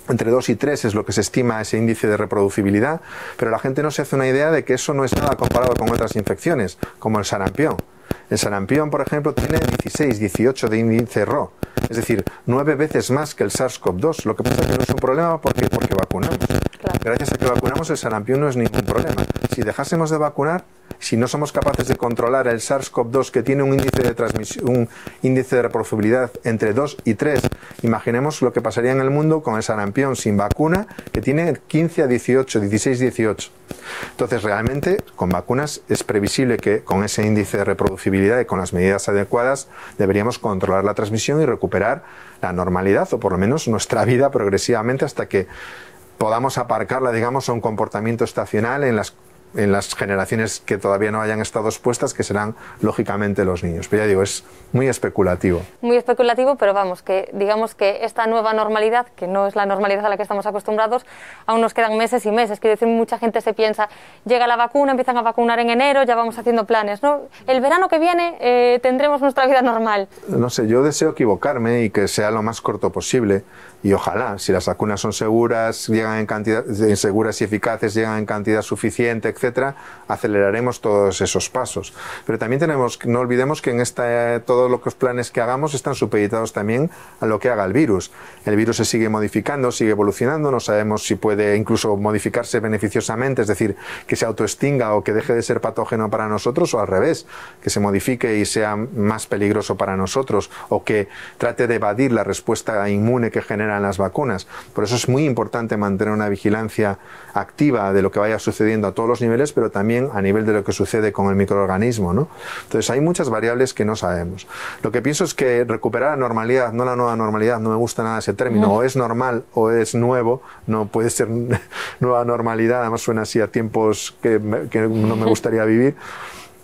entre 2 y 3 es lo que se estima ese índice de reproducibilidad, pero la gente no se hace una idea de que eso no es nada comparado con otras infecciones, como el sarampión. El sarampión, por ejemplo, tiene 16, 18 de índice RO. Es decir, 9 veces más que el SARS-CoV-2. Lo que pasa es que no es un problema porque vacunamos. Claro. Gracias a que vacunamos, el sarampión no es ningún problema. Si dejásemos de vacunar, si no somos capaces de controlar el SARS-CoV-2, que tiene un índice de transmisión, un índice de reproducibilidad entre 2 y 3, imaginemos lo que pasaría en el mundo con el sarampión sin vacuna, que tiene 15 a 18, 16, 18. Entonces, realmente, con vacunas es previsible que con ese índice de reproducibilidad y con las medidas adecuadas deberíamos controlar la transmisión y recuperar la normalidad, o por lo menos nuestra vida progresivamente, hasta que podamos aparcarla, digamos, a un comportamiento estacional en las generaciones que todavía no hayan estado expuestas, que serán lógicamente los niños. Pero ya digo, es muy especulativo. Muy especulativo, pero vamos, que digamos que esta nueva normalidad, que no es la normalidad a la que estamos acostumbrados, aún nos quedan meses y meses. Quiero decir, mucha gente se piensa, llega la vacuna, empiezan a vacunar en enero, ya vamos haciendo planes, ¿no? El verano que viene tendremos nuestra vida normal. No sé, yo deseo equivocarme y que sea lo más corto posible. Y ojalá, si las vacunas son seguras, llegan en cantidad, seguras y eficaces, llegan en cantidad suficiente, etcétera, aceleraremos todos esos pasos. Pero también no olvidemos que en todos los planes que hagamos están supeditados también a lo que haga el virus. El virus se sigue modificando, sigue evolucionando, no sabemos si puede incluso modificarse beneficiosamente, es decir, que se autoextinga o que deje de ser patógeno para nosotros, o al revés, que se modifique y sea más peligroso para nosotros, o que trate de evadir la respuesta inmune que genera en las vacunas. Por eso es muy importante mantener una vigilancia activa de lo que vaya sucediendo a todos los niveles, pero también a nivel de lo que sucede con el microorganismo, ¿no? Entonces hay muchas variables que no sabemos. Lo que pienso es que recuperar la normalidad, no la nueva normalidad, no me gusta nada ese término, o es normal o es nuevo, no puede ser nueva normalidad, además suena así a tiempos que no me gustaría vivir.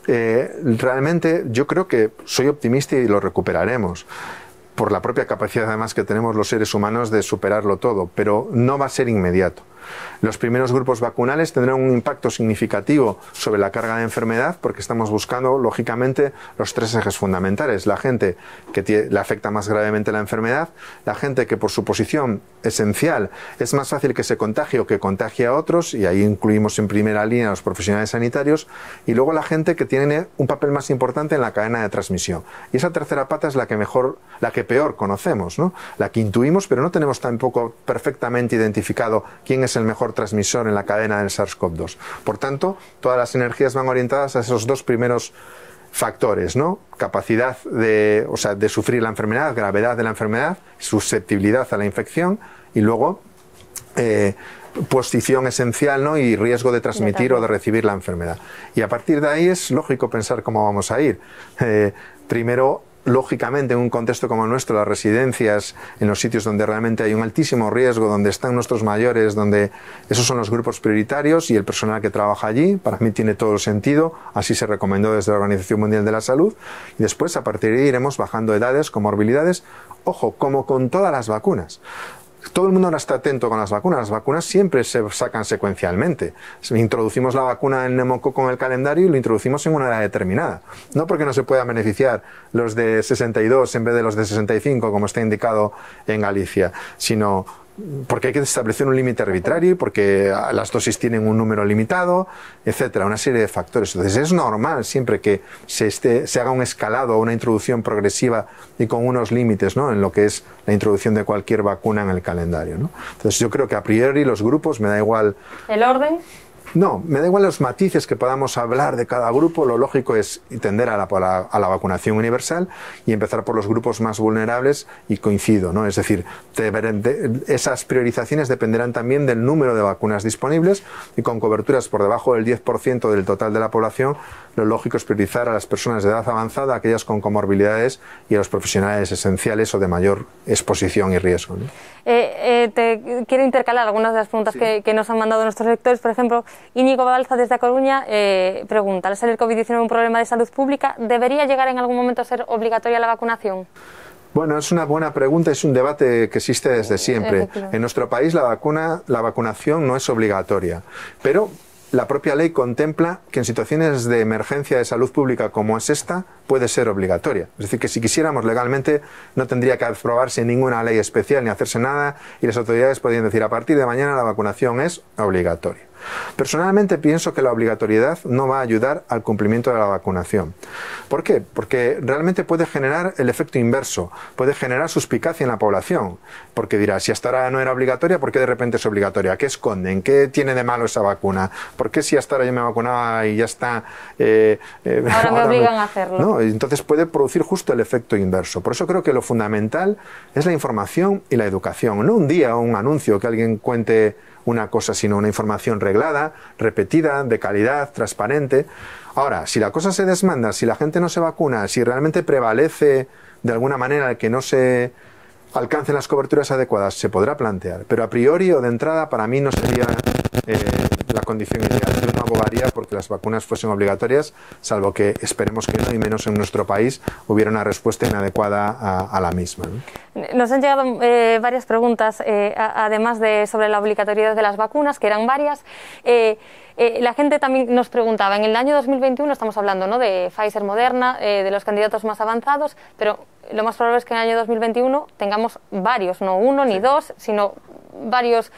Realmente yo creo que soy optimista y lo recuperaremos, por la propia capacidad además que tenemos los seres humanos de superarlo todo, pero no va a ser inmediato. Los primeros grupos vacunales tendrán un impacto significativo sobre la carga de enfermedad, porque estamos buscando, lógicamente, los 3 ejes fundamentales. La gente que le afecta más gravemente la enfermedad, la gente que por su posición esencial es más fácil que se contagie o que contagie a otros, y ahí incluimos en primera línea a los profesionales sanitarios, y luego la gente que tiene un papel más importante en la cadena de transmisión. Y esa tercera pata es la que peor conocemos, ¿no? La que intuimos, pero no tenemos tampoco perfectamente identificado quién es el mejor transmisor en la cadena del SARS-CoV-2. Por tanto, todas las energías van orientadas a esos 2 primeros factores, ¿no? Capacidad de sufrir la enfermedad, gravedad de la enfermedad, susceptibilidad a la infección, y luego posición esencial, ¿no? Y riesgo de transmitir o de recibir la enfermedad. Y a partir de ahí es lógico pensar cómo vamos a ir. Primero, lógicamente, en un contexto como el nuestro, las residencias, en los sitios donde realmente hay un altísimo riesgo, donde están nuestros mayores, donde esos son los grupos prioritarios, y el personal que trabaja allí, para mí tiene todo el sentido, así se recomendó desde la Organización Mundial de la Salud, y después a partir de ahí iremos bajando edades, comorbilidades, ojo, como con todas las vacunas. Todo el mundo ahora está atento con las vacunas siempre se sacan secuencialmente. Introducimos la vacuna del neumococo en el calendario y lo introducimos en una edad determinada. No porque no se puedan beneficiar los de 62 en vez de los de 65, como está indicado en Galicia, sino porque hay que establecer un límite arbitrario y porque las dosis tienen un número limitado, etcétera, una serie de factores. Entonces es normal siempre que se haga un escalado o una introducción progresiva y con unos límites, ¿no?, en lo que es la introducción de cualquier vacuna en el calendario, ¿no? Entonces yo creo que a priori los grupos, me da igual ¿el orden? No, me da igual los matices que podamos hablar de cada grupo. Lo lógico es tender a la vacunación universal y empezar por los grupos más vulnerables, y coincido, ¿no? Es decir, esas priorizaciones dependerán también del número de vacunas disponibles, y con coberturas por debajo del 10% del total de la población, lo lógico es priorizar a las personas de edad avanzada, aquellas con comorbilidades, y a los profesionales esenciales o de mayor exposición y riesgo, ¿no? Te quiero intercalar algunas de las preguntas que nos han mandado nuestros lectores. Por ejemplo, Íñigo Balza desde A Coruña pregunta: al ser el COVID-19 un problema de salud pública, ¿debería llegar en algún momento a ser obligatoria la vacunación? Bueno, es una buena pregunta, es un debate que existe desde siempre. En nuestro país la vacunación no es obligatoria, pero la propia ley contempla que en situaciones de emergencia de salud pública como es esta, puede ser obligatoria. Es decir, que si quisiéramos legalmente no tendría que aprobarse ninguna ley especial ni hacerse nada, y las autoridades podrían decir: a partir de mañana la vacunación es obligatoria. Personalmente pienso que la obligatoriedad no va a ayudar al cumplimiento de la vacunación. ¿Por qué? Porque realmente puede generar el efecto inverso, puede generar suspicacia en la población, porque dirá, si hasta ahora no era obligatoria, ¿por qué de repente es obligatoria? ¿Qué esconden? ¿Qué tiene de malo esa vacuna? ¿Por qué si hasta ahora yo me vacunaba y ya está? Ahora me obligan a hacerlo. ¿No? Entonces puede producir justo el efecto inverso. Por eso creo que lo fundamental es la información y la educación. No un día o un anuncio que alguien cuente una cosa, sino una información reglada, repetida, de calidad, transparente. Ahora, si la cosa se desmanda, si la gente no se vacuna, si realmente prevalece de alguna manera el que no se alcancen las coberturas adecuadas, se podrá plantear. Pero a priori o de entrada, para mí no sería la condición ideal. Yo no abogaría porque las vacunas fuesen obligatorias, salvo que esperemos que no, y menos en nuestro país, hubiera una respuesta inadecuada a la misma, ¿no? Nos han llegado varias preguntas, además de sobre la obligatoriedad de las vacunas, que eran varias. La gente también nos preguntaba, en el año 2021 estamos hablando, ¿no?, de Pfizer, Moderna, de los candidatos más avanzados, pero lo más probable es que en el año 2021 tengamos varios, no uno ni dos, sino varias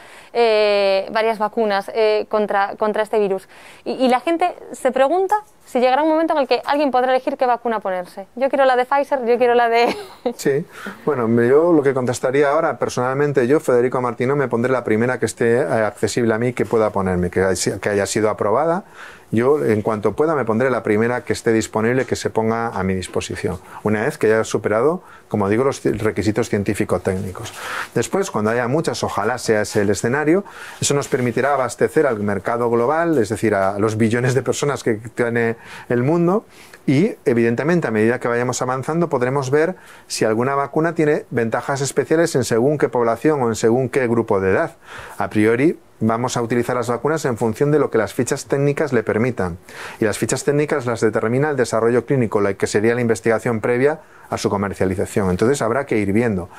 vacunas contra este virus. Y la gente se pregunta si llegará un momento en el que alguien podrá elegir qué vacuna ponerse. Yo quiero la de Pfizer, yo quiero la de... Sí, bueno, yo lo que contestaría ahora, personalmente yo, Federico Martino, me pondré la primera que esté accesible a mí, que pueda ponerme, que haya sido aprobada. Yo, en cuanto pueda, me pondré la primera que esté disponible, que se ponga a mi disposición, una vez que haya superado, como digo, los requisitos científico-técnicos. Después, cuando haya muchas, ojalá sea ese el escenario, eso nos permitirá abastecer al mercado global, es decir, a los billones de personas que tiene el mundo, y evidentemente a medida que vayamos avanzando podremos ver si alguna vacuna tiene ventajas especiales en según qué población o en según qué grupo de edad. A priori vamos a utilizar las vacunas en función de lo que las fichas técnicas le permitan, y las fichas técnicas las determina el desarrollo clínico, la que sería la investigación previa a su comercialización. Entonces habrá que ir viendo.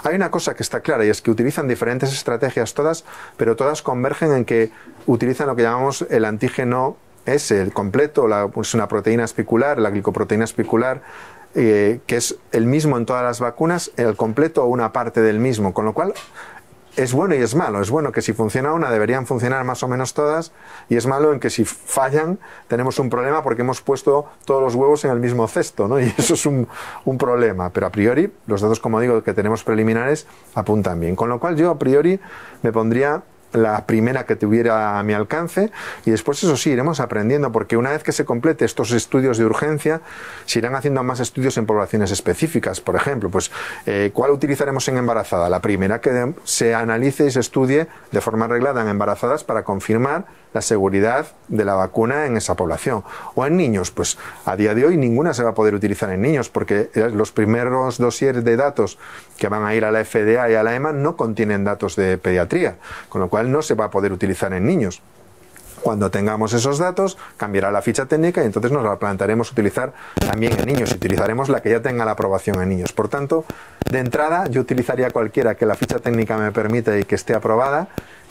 Hay una cosa que está clara, y es que utilizan diferentes estrategias todas, pero todas convergen en que utilizan lo que llamamos el antígeno S, el completo, es una proteína espicular, la glicoproteína espicular, que es el mismo en todas las vacunas, el completo o una parte del mismo, con lo cual es bueno y es malo. Es bueno que si funciona una deberían funcionar más o menos todas, y es malo en que si fallan tenemos un problema porque hemos puesto todos los huevos en el mismo cesto, ¿no? Y eso es un problema, pero a priori los datos, como digo, que tenemos preliminares apuntan bien, con lo cual yo a priori me pondría la primera que tuviera a mi alcance, y después, eso sí, iremos aprendiendo, porque una vez que se complete estos estudios de urgencia, se irán haciendo más estudios en poblaciones específicas. Por ejemplo, pues ¿cuál utilizaremos en embarazada? La primera que se analice y se estudie de forma reglada en embarazadas para confirmar la seguridad de la vacuna en esa población. O en niños, pues a día de hoy ninguna se va a poder utilizar en niños, porque los primeros dosieres de datos que van a ir a la FDA y a la EMA no contienen datos de pediatría, con lo cual no se va a poder utilizar en niños. Cuando tengamos esos datos, cambiará la ficha técnica y entonces nos la plantearemos utilizar también en niños. Utilizaremos la que ya tenga la aprobación en niños. Por tanto, de entrada, yo utilizaría cualquiera que la ficha técnica me permita y que esté aprobada,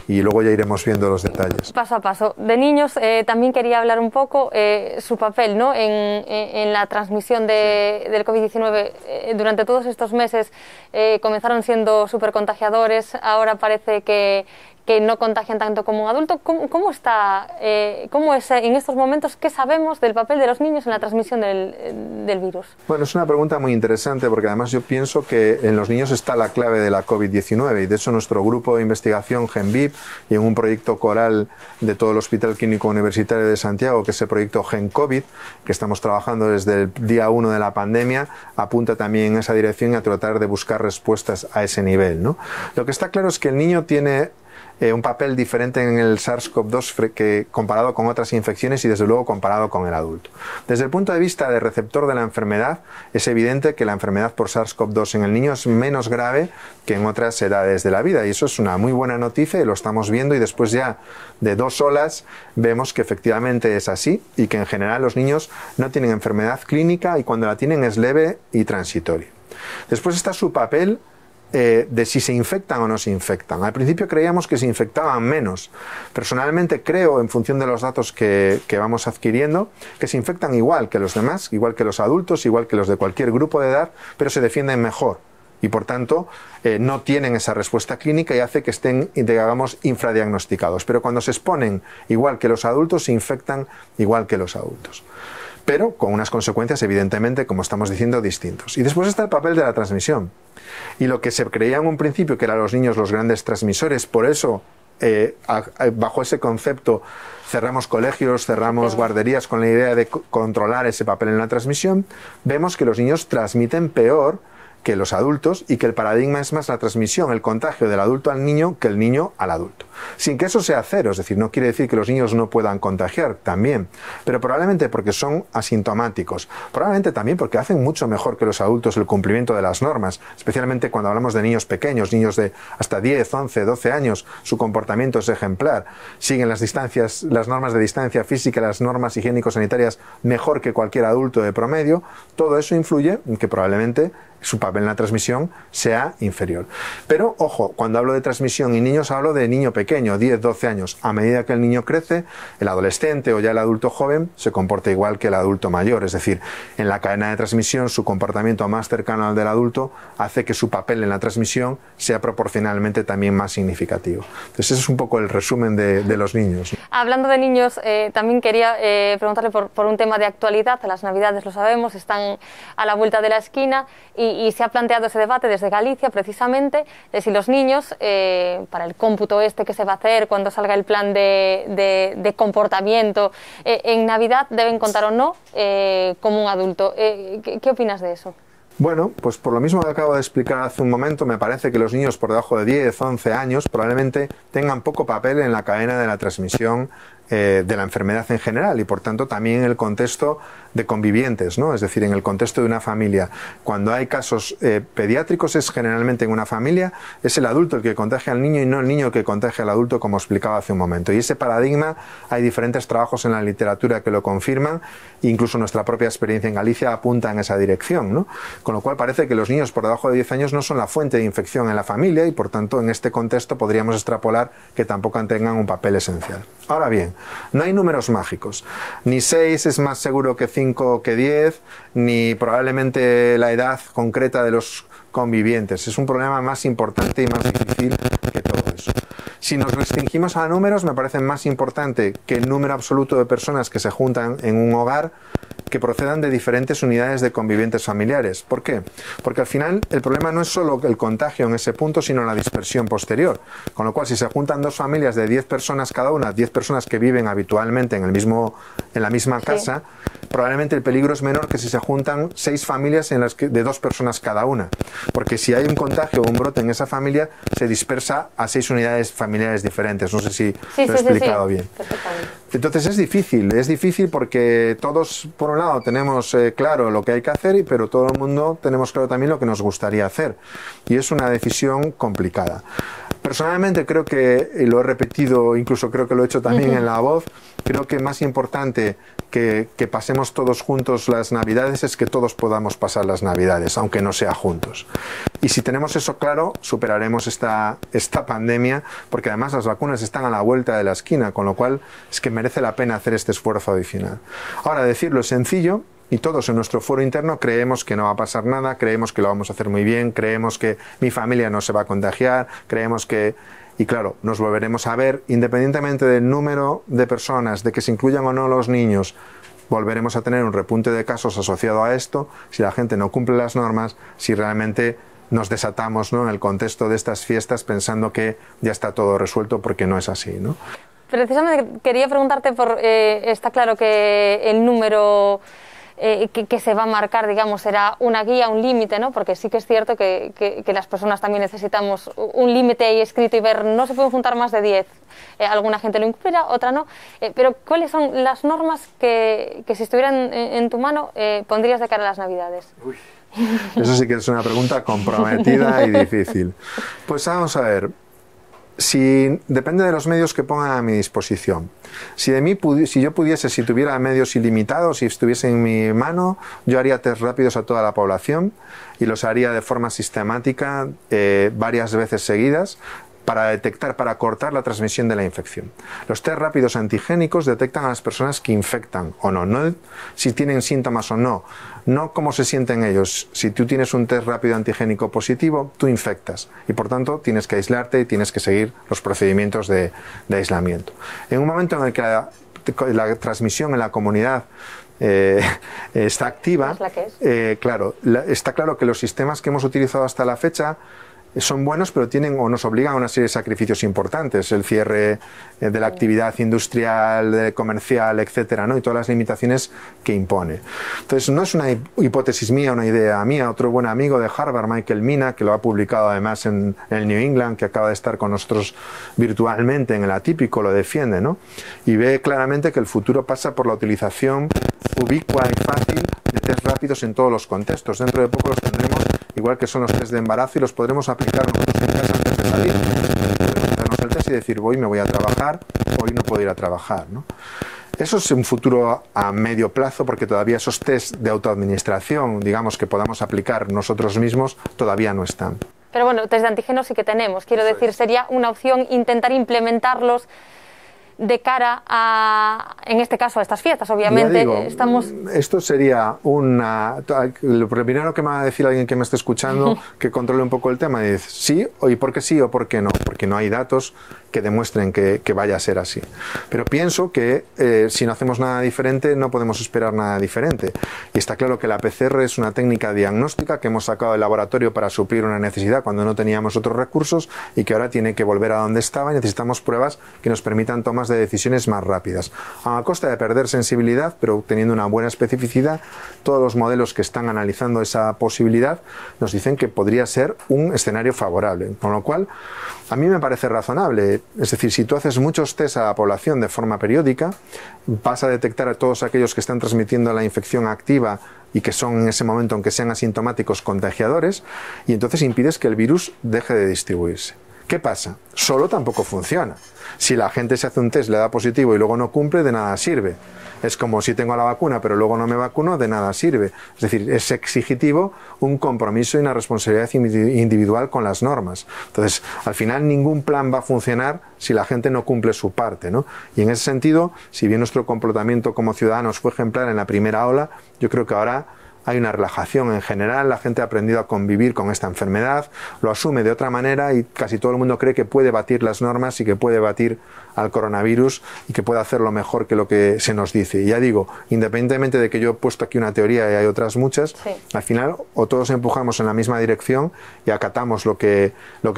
y luego ya iremos viendo los detalles. Paso a paso. De niños, también quería hablar un poco su papel, ¿no?, en la transmisión del COVID-19. Durante todos estos meses comenzaron siendo supercontagiadores, ahora parece que no contagian tanto como un adulto. ¿Cómo es en estos momentos? ¿Qué sabemos del papel de los niños en la transmisión del virus? Bueno, es una pregunta muy interesante, porque además yo pienso que en los niños está la clave de la COVID-19, y de hecho nuestro grupo de investigación GenVip, y en un proyecto coral de todo el Hospital Clínico Universitario de Santiago, que es el proyecto GenCovid, que estamos trabajando desde el día 1 de la pandemia, apunta también en esa dirección y a tratar de buscar respuestas a ese nivel, ¿no? Lo que está claro es que el niño tiene un papel diferente en el SARS-CoV-2 que comparado con otras infecciones, y desde luego comparado con el adulto. Desde el punto de vista de receptor de la enfermedad, es evidente que la enfermedad por SARS-CoV-2 en el niño es menos grave que en otras edades de la vida, y eso es una muy buena noticia, y lo estamos viendo, y después ya de 2 olas vemos que efectivamente es así, y que en general los niños no tienen enfermedad clínica, y cuando la tienen es leve y transitoria. Después está su papel de si se infectan o no se infectan. Al principio creíamos que se infectaban menos. Personalmente creo, en función de los datos que vamos adquiriendo, que se infectan igual que los demás, igual que los adultos, igual que los de cualquier grupo de edad, pero se defienden mejor. y por tanto no tienen esa respuesta clínica y hace que estén, digamos, infradiagnosticados. Pero cuando se exponen igual que los adultos, se infectan igual que los adultos, pero con unas consecuencias evidentemente, como estamos diciendo, distintos. Y después está el papel de la transmisión. Y lo que se creía en un principio que eran los niños los grandes transmisores, por eso bajo ese concepto cerramos colegios, cerramos guarderías con la idea de controlar ese papel en la transmisión, vemos que los niños transmiten peor que los adultos y que el paradigma es más la transmisión, el contagio del adulto al niño que el niño al adulto. Sin que eso sea cero, es decir, no quiere decir que los niños no puedan contagiar, también, pero probablemente porque son asintomáticos, probablemente también porque hacen mucho mejor que los adultos el cumplimiento de las normas, especialmente cuando hablamos de niños pequeños, niños de hasta 10, 11, 12 años, su comportamiento es ejemplar, siguen las distancias, las normas de distancia física, las normas higiénico-sanitarias mejor que cualquier adulto de promedio. Todo eso influye en que probablemente su papel en la transmisión sea inferior. Pero, ojo, cuando hablo de transmisión y niños hablo de niño pequeño, 10, 12 años. A medida que el niño crece, el adolescente o ya el adulto joven se comporta igual que el adulto mayor. Es decir, en la cadena de transmisión su comportamiento más cercano al del adulto hace que su papel en la transmisión sea proporcionalmente también más significativo. Entonces ese es un poco el resumen de los niños. Hablando de niños, también quería preguntarle por un tema de actualidad. Las Navidades, lo sabemos, están a la vuelta de la esquina y se ha planteado ese debate desde Galicia precisamente de si los niños, para el cómputo que se va a hacer cuando salga el plan de comportamiento en Navidad, deben contar o no como un adulto. ¿Qué opinas de eso? Bueno, pues por lo mismo que acabo de explicar hace un momento, me parece que los niños por debajo de 10, 11 años probablemente tengan poco papel en la cadena de la transmisión de la enfermedad en general y por tanto también en el contexto de convivientes, ¿no? Es decir, en el contexto de una familia. Cuando hay casos pediátricos es generalmente en una familia, es el adulto el que contagia al niño y no el niño el que contagia al adulto, como explicaba hace un momento. Y ese paradigma, hay diferentes trabajos en la literatura que lo confirman, incluso nuestra propia experiencia en Galicia apunta en esa dirección, ¿no? Con lo cual parece que los niños por debajo de 10 años no son la fuente de infección en la familia y por tanto en este contexto podríamos extrapolar que tampoco tengan un papel esencial. Ahora bien, no hay números mágicos. Ni 6 es más seguro que 5 que 10, ni probablemente la edad concreta de los convivientes. Es un problema más importante y más difícil que todo eso. Si nos restringimos a números, me parece más importante que el número absoluto de personas que se juntan en un hogar que procedan de diferentes unidades de convivientes familiares. ¿Por qué? Porque al final el problema no es solo el contagio en ese punto, sino la dispersión posterior. Con lo cual, si se juntan dos familias de 10 personas cada una, 10 personas que viven habitualmente en la misma casa, probablemente el peligro es menor que si se juntan 6 familias de 2 personas cada una. Porque si hay un contagio o un brote en esa familia, se dispersa a 6 unidades familiares diferentes. No sé si lo he explicado bien. Entonces es difícil porque todos, por un lado, tenemos claro lo que hay que hacer, pero todo el mundo tenemos claro también lo que nos gustaría hacer. Y es una decisión complicada. Personalmente creo que, y lo he repetido, incluso creo que lo he hecho también en La Voz, creo que más importante que pasemos todos juntos las Navidades es que todos podamos pasar las Navidades, aunque no sea juntos. Y si tenemos eso claro, superaremos esta pandemia, porque además las vacunas están a la vuelta de la esquina, con lo cual es que merece la pena hacer este esfuerzo adicional. Ahora, decirlo es sencillo, y todos en nuestro foro interno creemos que no va a pasar nada, creemos que lo vamos a hacer muy bien, creemos que mi familia no se va a contagiar, creemos que... Y claro, nos volveremos a ver, independientemente del número de personas, de que se incluyan o no los niños, volveremos a tener un repunte de casos asociado a esto, si la gente no cumple las normas, si realmente nos desatamos, ¿no?, en el contexto de estas fiestas pensando que ya está todo resuelto, porque no es así, ¿no? Precisamente quería preguntarte está claro que el número que se va a marcar, digamos, será una guía, un límite, ¿no? Porque sí que es cierto que las personas también necesitamos un límite ahí escrito y ver, no se pueden juntar más de 10. Alguna gente lo incluirá, otra no. Pero ¿cuáles son las normas que si estuvieran en tu mano pondrías de cara a las Navidades? Uy, eso sí que es una pregunta comprometida y difícil. Pues vamos a ver. Depende de los medios que pongan a mi disposición. Si yo pudiese, si tuviera medios ilimitados, si estuviese en mi mano, yo haría test rápidos a toda la población y los haría de forma sistemática varias veces seguidas para detectar, para cortar la transmisión de la infección. Los test rápidos antigénicos detectan a las personas que infectan o no, no si tienen síntomas o no. no cómo se sienten ellos. Si tú tienes un test rápido antigénico positivo, tú infectas y por tanto tienes que aislarte y tienes que seguir los procedimientos de aislamiento. En un momento en el que la transmisión en la comunidad está activa, ¿Es la que es? claro, está claro que los sistemas que hemos utilizado hasta la fecha son buenos, pero tienen o nos obligan a una serie de sacrificios importantes, el cierre de la actividad industrial, comercial, etcétera, ¿no? Y todas las limitaciones que impone. Entonces, no es una hipótesis mía, una idea mía. Otro buen amigo de Harvard, Michael Mina, que lo ha publicado además en el New England, que acaba de estar con nosotros virtualmente en el Atípico, lo defiende, ¿no? Y ve claramente que el futuro pasa por la utilización ubicua y fácil de test rápidos en todos los contextos. Dentro de poco los tendremos, igual que son los test de embarazo, y los podremos aplicar nosotros en casa antes de salir. Podemos hacernos el test y decir, hoy me voy a trabajar, hoy no puedo ir a trabajar, ¿no? Eso es un futuro a medio plazo, porque todavía esos test de autoadministración, digamos, que podamos aplicar nosotros mismos, todavía no están. Pero bueno, test de antígenos sí que tenemos. Quiero decir, sería una opción intentar implementarlos de cara a, en este caso, a estas fiestas. Obviamente, digo, estamos... Esto sería una... Lo primero que me va a decir alguien que me esté escuchando, que controle un poco el tema, y dice, sí, y por qué sí o por qué no, porque no hay datos que demuestren que vaya a ser así. Pero pienso que si no hacemos nada diferente, no podemos esperar nada diferente. Y está claro que la PCR es una técnica diagnóstica que hemos sacado del laboratorio para suplir una necesidad cuando no teníamos otros recursos, y que ahora tiene que volver a donde estaba, y necesitamos pruebas que nos permitan tomas de decisiones más rápidas. A costa de perder sensibilidad, pero teniendo una buena especificidad, todos los modelos que están analizando esa posibilidad nos dicen que podría ser un escenario favorable. Con lo cual, a mí me parece razonable. Es decir, si tú haces muchos test a la población de forma periódica, vas a detectar a todos aquellos que están transmitiendo la infección activa y que son en ese momento, aunque sean asintomáticos, contagiadores, y entonces impides que el virus deje de distribuirse. ¿Qué pasa? Solo tampoco funciona. Si la gente se hace un test, le da positivo y luego no cumple, de nada sirve. Es como si tengo la vacuna pero luego no me vacuno, de nada sirve. Es decir, es exigitivo un compromiso y una responsabilidad individual con las normas. Entonces, al final ningún plan va a funcionar si la gente no cumple su parte, ¿no? Y en ese sentido, si bien nuestro comportamiento como ciudadanos fue ejemplar en la primera ola, yo creo que ahora hay una relajación en general, la gente ha aprendido a convivir con esta enfermedad, lo asume de otra manera y casi todo el mundo cree que puede batir las normas y que puede batir al coronavirus y que puede hacerlo mejor que lo que se nos dice. Y ya digo, independientemente de que yo he puesto aquí una teoría y hay otras muchas, sí, al final o todos empujamos en la misma dirección y acatamos lo que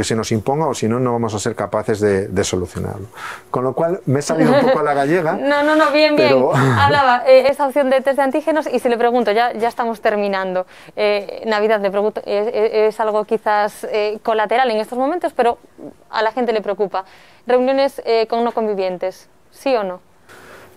se nos imponga, o si no, no vamos a ser capaces de solucionarlo. Con lo cual, me he salido un poco a la gallega. No, bien, pero... bien. Hablaba esta opción de test de antígenos, y si le pregunto, ya estamos terminando, Navidad, le pregunto, es algo quizás colateral en estos momentos, pero a la gente le preocupa. Reuniones con no convivientes, ¿sí o no?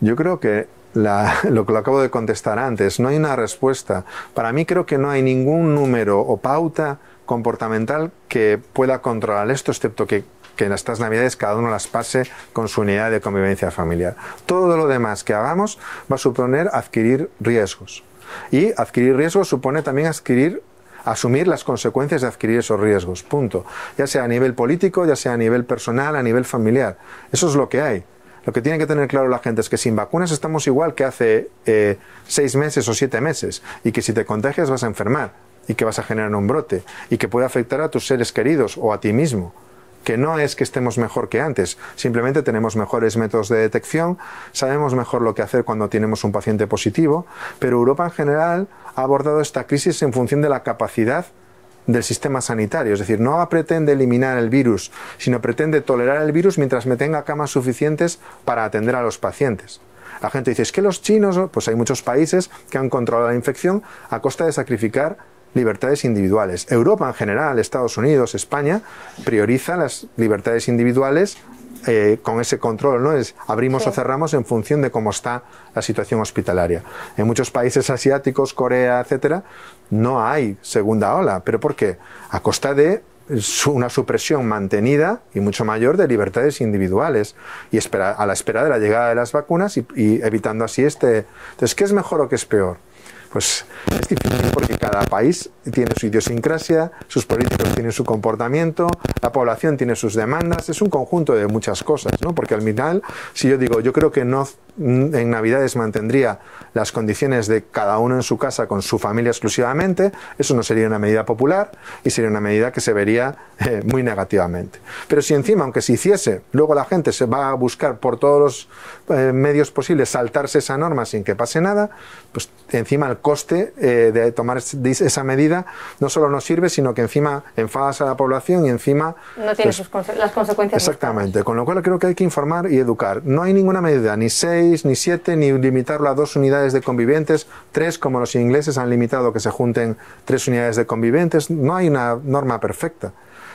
Yo creo que lo que lo acabo de contestar antes, no hay una respuesta. Para mí creo que no hay ningún número o pauta comportamental que pueda controlar esto, excepto que en estas Navidades cada uno las pase con su unidad de convivencia familiar. Todo lo demás que hagamos va a suponer adquirir riesgos. Y adquirir riesgos supone también asumir las consecuencias de adquirir esos riesgos, punto. Ya sea a nivel político, ya sea a nivel personal, a nivel familiar. Eso es lo que hay. Lo que tiene que tener claro la gente es que sin vacunas estamos igual que hace 6 meses o 7 meses, y que si te contagias vas a enfermar, y que vas a generar un brote, y que puede afectar a tus seres queridos o a ti mismo. Que no es que estemos mejor que antes, simplemente tenemos mejores métodos de detección, sabemos mejor lo que hacer cuando tenemos un paciente positivo, pero Europa en general ha abordado esta crisis en función de la capacidad del sistema sanitario, es decir, no pretende eliminar el virus, sino pretende tolerar el virus mientras me tenga camas suficientes para atender a los pacientes. La gente dice, es que los chinos, pues hay muchos países que han controlado la infección a costa de sacrificar libertades individuales. Europa en general, Estados Unidos, España, prioriza las libertades individuales con ese control, ¿no? Abrimos o cerramos en función de cómo está la situación hospitalaria. En muchos países asiáticos, Corea, etcétera, no hay segunda ola. ¿Pero por qué? A costa de una supresión mantenida y mucho mayor de libertades individuales, y a la espera de la llegada de las vacunas y evitando así Entonces, ¿qué es mejor o qué es peor? Pues es difícil, porque cada país tiene su idiosincrasia, sus políticos tienen su comportamiento, la población tiene sus demandas, es un conjunto de muchas cosas, ¿no? Porque al final, si yo digo, yo creo que no en Navidades mantendría las condiciones de cada uno en su casa con su familia exclusivamente, eso no sería una medida popular y sería una medida que se vería muy negativamente. Pero si encima, aunque se hiciese, luego la gente se va a buscar por todos los medios posibles saltarse esa norma sin que pase nada, pues encima el coste de tomar esa medida no solo no sirve, sino que encima enfadas a la población y encima... No tiene las consecuencias. Exactamente, con lo cual creo que hay que informar y educar. No hay ninguna medida, ni 6, ni 7, ni limitarlo a 2 unidades de convivientes, 3 como los ingleses han limitado que se junten 3 unidades de convivientes. No hay una norma perfecta.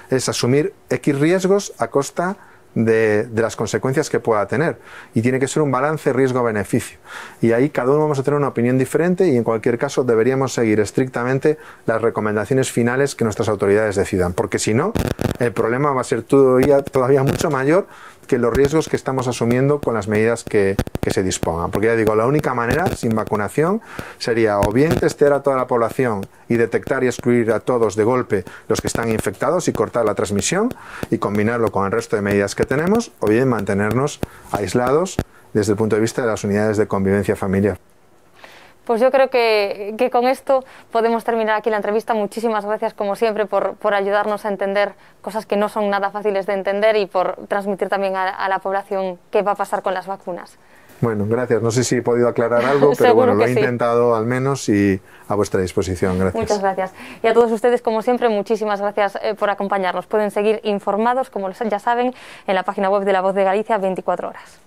Es asumir X riesgos a costa de las consecuencias que pueda tener, y tiene que ser un balance riesgo-beneficio, y ahí cada uno vamos a tener una opinión diferente, y en cualquier caso deberíamos seguir estrictamente las recomendaciones finales que nuestras autoridades decidan, porque si no, el problema va a ser todavía mucho mayor que los riesgos que estamos asumiendo con las medidas que se dispongan. Porque ya digo, la única manera, sin vacunación, sería o bien testear a toda la población y detectar y excluir a todos de golpe los que están infectados y cortar la transmisión y combinarlo con el resto de medidas que tenemos, o bien mantenernos aislados desde el punto de vista de las unidades de convivencia familiar. Pues yo creo que con esto podemos terminar aquí la entrevista. Muchísimas gracias, como siempre, por ayudarnos a entender cosas que no son nada fáciles de entender y por transmitir también a la población qué va a pasar con las vacunas. Bueno, gracias. No sé si he podido aclarar algo, pero bueno, lo he intentado al menos y a vuestra disposición. Gracias. Muchas gracias. Y a todos ustedes, como siempre, muchísimas gracias por acompañarnos. Pueden seguir informados, como ya saben, en la página web de La Voz de Galicia 24 horas.